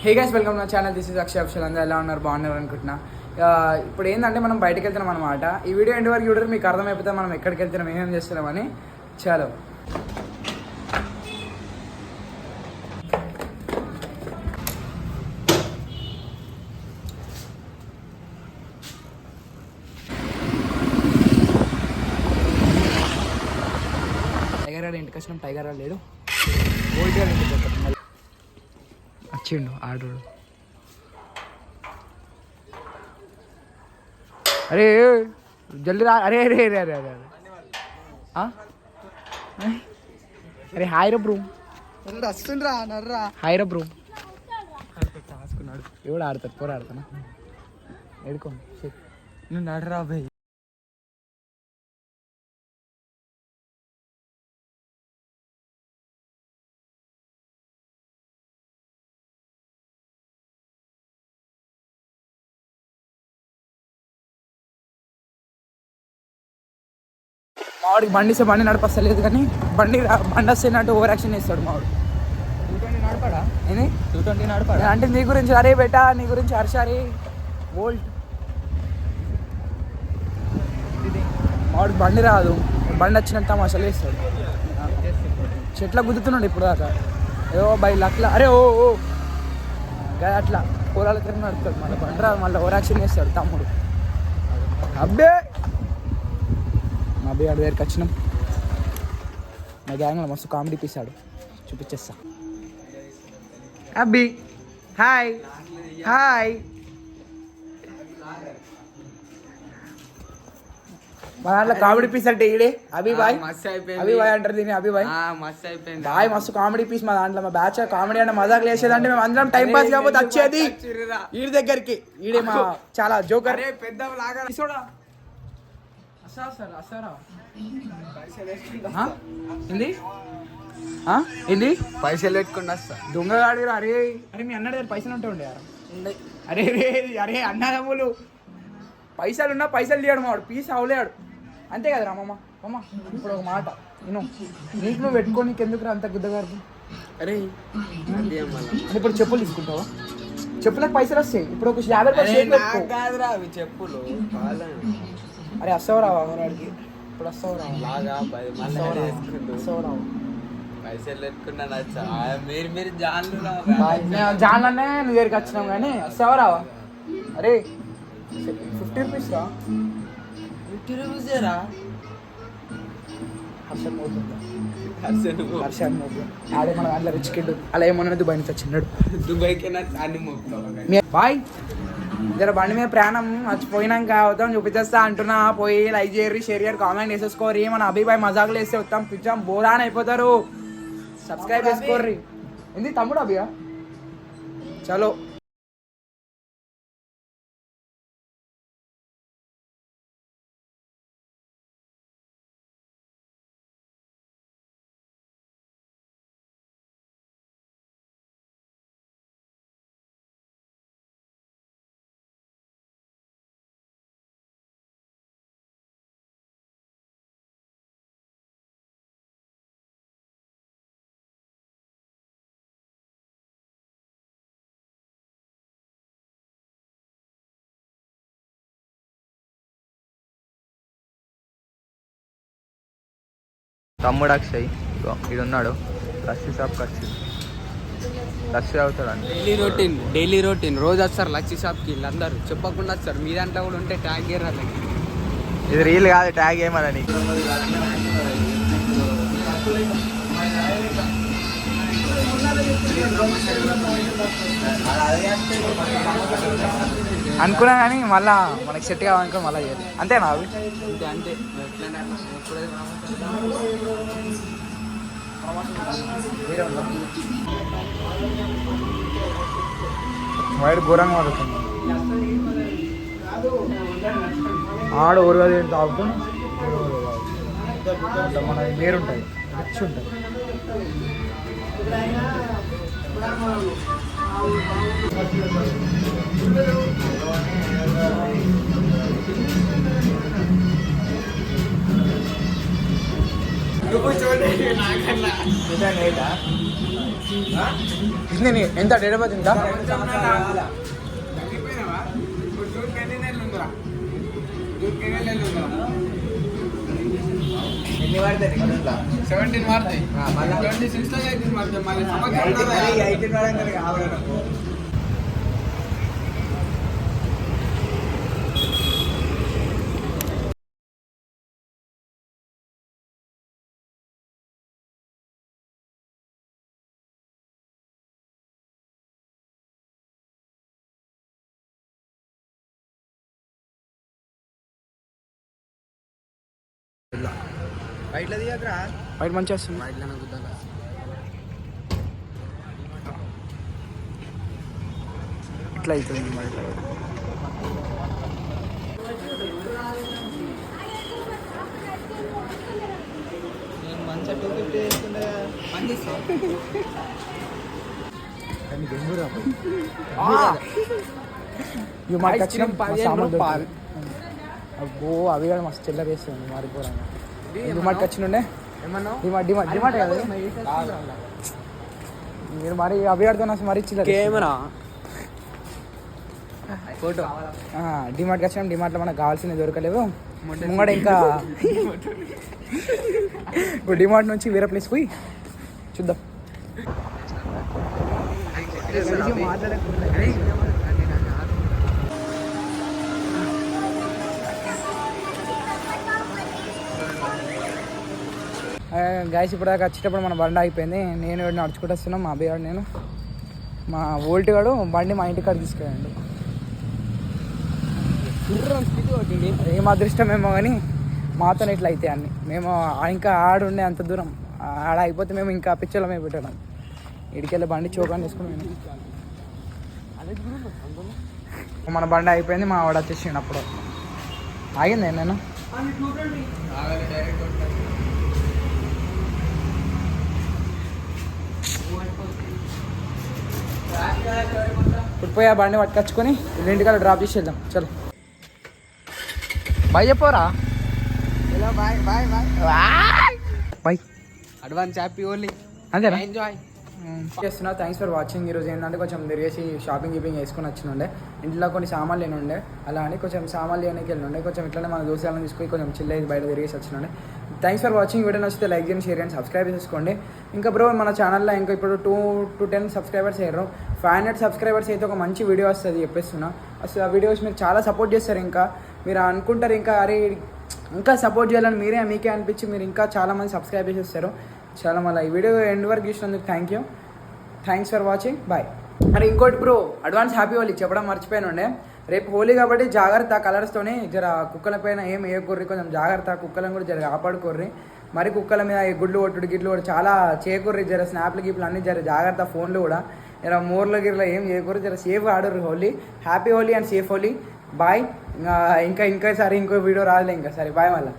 Hey guys, welcome to my channel. This is Akshay Afshal. అందరూ ఎలా ఉన్నారు? బాగున్నారు అనుకుంటున్నా. ఇప్పుడు ఏంటంటే మనం బయటకు వెళ్తున్నాం అనమాట. ఈ వీడియో ఎండ్ వరకు చూడరు, మీకు అర్థమైపోతే మనం ఎక్కడికి వెళ్తున్నాం, ఏమేమి చేస్తున్నామని. చలో టైగర్ గారు ఇంటికి వచ్చినాం. టైగర్ గారు లేడు, ఓల్డ్ గారు ఇంటికి వెళ్తాం. వచ్చిండు ఆర్డర్. అరే జల్దీ రా. అరే అరే అరే అరే అరే అరే హాయ్ రా బ్రూ. వస్తుండ్రా నర్రా. హాయ్ రా బ్రూ. రాసుకున్నాడు ఎవడు ఆడతాడు? పోరా ఆడతానా? ఎడుకో నువ్వు నడరా భయ్. మావాడికి బండి ఇస్తే బండి నడపస్తలేదు, కానీ బండి వస్తేనట్టు ఓవర్ యాక్షన్ చేస్తాడు మావాడు. 220 నడపడా? ఏంది 220 నడపడా? అంటే నీ గురించి అరే బెటా, నీ గురించి హర్షారి ఓల్డ్. మావాడికి బండి రాదు, బండి వచ్చినంత తమాషాలు వేస్తాడు. చెట్ల గుద్దుతున్నాడు ఇప్పుడు దాకా. ఏవో బయలు అట్లా. అరే ఓ ఓ అట్లా పొలాల కింద నడుపుతాడు. మళ్ళీ బండి రాదు, మళ్ళీ ఓవర్ యాక్షన్ చేస్తాడు తమ్ముడు. అబ్బే మా అబ్బాయి ఆడి దగ్గరికి వచ్చినాం. మా గ్యాంగ్లో మస్తు కామెడీ పీసాడు, చూపించేస్తా. అబ్బి హాయ్ హాయ్. మా దాంట్లో కామెడీ పీస్ అంటే ఈడే అభిబాయ్. అభిబాయ్ అంటారు దీన్ని, అభిబాయ్. బాయ్ మస్తు కామెడీ పీస్ మా దాంట్లో. మా బ్యాచ్ కామెడీ అంటే మజాక్ లేసేదంటే మేము అందరం టైం పాస్ కాకపోతే వచ్చేది వీడి దగ్గరికి. ఈడే మా చాలా జోకర్. పెద్ద లాగా ఏంది ఏంది పైసలు పెట్టుకుని వస్తా. దొంగగాడు. అరే అరే మీ అన్న దగ్గర పైసలు ఉంటే ఉండే. అరే రే అరే అన్నదమ్ములు పైసలు ఉన్నా పైసలు తీయడు మావాడు, పీస్ అవలేడు. అంతే కదా రామమ్మ. అమ్మ ఇప్పుడు ఒక మాట నేను నీకు నువ్వు పెట్టుకో, నీకు ఎందుకు అంత గుద్దగారు? అరే అంటే ఇప్పుడు చెప్పులు తీసుకుంటావా? చెప్పులకు పైసలు వస్తాయి. ఇప్పుడు ఒక 50 రూపాయలు కాదురా అవి చెప్పులు. అరే వస్తావు రావా వాడికి? ఇప్పుడు వస్తావు రావా? వస్తావు రావు. పైసలు పెట్టుకున్నా మీరు జాన్లు జాన్లనే నీ దగ్గరికి వచ్చినాం, కానీ వస్తావా రావా? అరే 50 రూపీస్ రా. 50 రూపీసేరా? హర్షన్ పోతుందా? హర్షన్ పోతుంది. ఆడే మన దాంట్లో రిచ్ కిడ్. అలా ఏమన్నా దుబాయ్ నుంచి వచ్చిన్నాడు. దుబాయ్కి అన్ని మోపుతావు బాయ్. జర బండి మీద ప్రయాణం మర్చిపోయినాక అవుతాం చూపించేస్తా అంటున్నా. పోయి లైక్ చేయరు, షేర్ చేయరు, కామెంట్ వేసేసుకోరి. మన అభిబాయ్ మజాకులు వేస్తే వస్తాం పిచ్చాం బోరాన్ అయిపోతారు. సబ్స్క్రైబ్ చేసుకోర్రి. ఏంది తమ్ముడు అభియా? చలో తమ్ముడు అక్షయ్ ఇది ఉన్నాడు. లస్సీ షాప్కి వచ్చి లస్సీ అవుతాడు. డైలీ రొటీన్ రోజు వస్తారు లస్సీ షాప్కి. వీళ్ళందరూ చెప్పకుండా వస్తారు. మీ దాంట్లో కూడా ఉంటే ట్యాగ్ చేయరు. ఇది రీల్ కాదు, ట్యాగ్ చేయమని. అనుకున్నా కానీ మళ్ళా మనకి సెట్ కావాలనుకో మళ్ళీ చేయాలి. అంతేనా అవి? అంతే. వైడ్ ఘోరంగా పడుతుంది. ఆడ ఊరుగా తాగుతాం. మన వేరుంటుంది, రిచ్ ఉంటుంది. ఇది ఎంత డేట్ ఆఫ్ బర్త్ ఎంత? ఎన్ని పడతాయి 17 మారుతాయి. 26 బయటలో దిగకరా. బయట మంచిగా వస్తుంది. బయటలోనే గుద్దాలి. ఇట్లా అవుతుంది బయట. నేను మంచిగా 250 వేసుకుంటే పని చేస్తాను. ఇవి మాకు వచ్చిన సామాన్లు దొరికాయి. అబ్బో అవి కూడా మస్తు చిల్లర వేస్తుంది మారిపోరాను. డిమార్ట్కి వచ్చినుండే ఏమన్నా డిమార్ట్ కదా మీరు మరి అవి ఆడుతున్నా మరి చిల్లర కెమెరా ఫోటో. డిమార్ట్కి వచ్చినాం. డిమార్ట్లో మనకు కావాల్సినవి దొరకలేవు. ముంగడ ఇంకా ఇప్పుడు డిమార్ట్ నుంచి వేరే ప్లేస్ పోయి చూద్దాం. గాయస్ ఇప్పుడు దాకా వచ్చేటప్పుడు మన బండి అయిపోయింది. నేను నడుచుకుంటూ వస్తున్నాం. మా అబ్బాయి నేను మా ఓల్ట్ గాడు బండి మా ఇంటి కాడ తీసుకెళ్ళండి. ఏం అదృష్టమేమో కానీ మాతో ఇట్లా అయితే అన్ని మేము ఇంకా ఆడుండే అంత దూరం ఆడ అయిపోతే మేము ఇంకా పిచ్చలమే పెట్టడం. ఇడికెళ్ళి బండి చోకాన్ని తీసుకుని మన బండి అయిపోయింది. మా వాడు వచ్చేసిండు. అప్పుడు ఆగింది నేను ఇప్పుడు పోయి ఆ బండి పట్టుకొచ్చుకొని ఇంటికాడ డ్రాప్ చేసి వెళ్దాం. చలో బాయ్ చెప్పరా. Bye bye bye bye. Advance happy only అంతేనా? ఎంజాయ్ చేస్తున్నా. Thanks for watching. ఈరోజు ఏంటంటే కొంచెం తిరిగేసి షాపింగ్ వేసుకొని వచ్చినుండే. ఇంట్లో కొన్ని సామాన్లు లేనుండే. అలా అని కొంచెం సామాన్లు లేనికి వెళ్ళిండే. కొంచెం ఇట్లనే మన దోస్తులను తీసుకొని కొంచెం చిల్లేసి బయట తిరిగేసి వచ్చినుండే. Thanks for watching. వీడియో నచ్చితే లైక్ చేయండి, షేర్ చేయండి, సబ్స్క్రైబ్ చేసుకోండి. ఇంకా బ్రో మన ఛానల్లో ఇంకా ఇప్పుడు 2 to 10 సబ్స్క్రైబర్స్ అయ్యారు. 500 సబ్స్క్రైబర్స్ అయితే ఒక మంచి వీడియో వస్తుంది చెప్పేస్తున్నా. అసలు ఆ వీడియోస్ మీరు చాలా సపోర్ట్ చేస్తారు. ఇంకా మీరు అనుకుంటారు ఇంకా అరే ఇంకా సపోర్ట్ చేయాలని మీకే అనిపించి మీరు ఇంకా చాలామంది సబ్స్క్రైబ్ చేసేస్తారు. చాలా మళ్ళీ ఈ వీడియో ఎండ్ వరకు చూసినందుకు థ్యాంక్స్ ఫర్ వాచింగ్. బాయ్. మరి ఇంకోటి బ్రో అడ్వాన్స్ హ్యాపీ హోలీ చెప్పడం మర్చిపోయానుండే. రేపు హోలీ కాబట్టి జాగ్రత్త. కలర్స్తోనే జర కుక్కల పైన ఏం వేయకూర్రి, కొంచెం జాగ్రత్త. కుక్కలను కూడా జర కాపాడుకోర్రి. మరి కుక్కల మీద గుడ్లు గిట్లు కొట్టు చాలా చేయకూర్రి. జర స్నాప్లు గిప్లు అన్నీ జర జాగ్రత్త. ఫోన్లు కూడా జర మోర్ల గిర్ల ఏం చేయకూర్రి. జర సేఫ్గా ఆడుర్రి Holi. Happy Holi and safe Holi. Bye. ఇంకోసారి ఇంకో వీడియో రాదులే ఇంకా. సరే బాయ్ మళ్ళీ.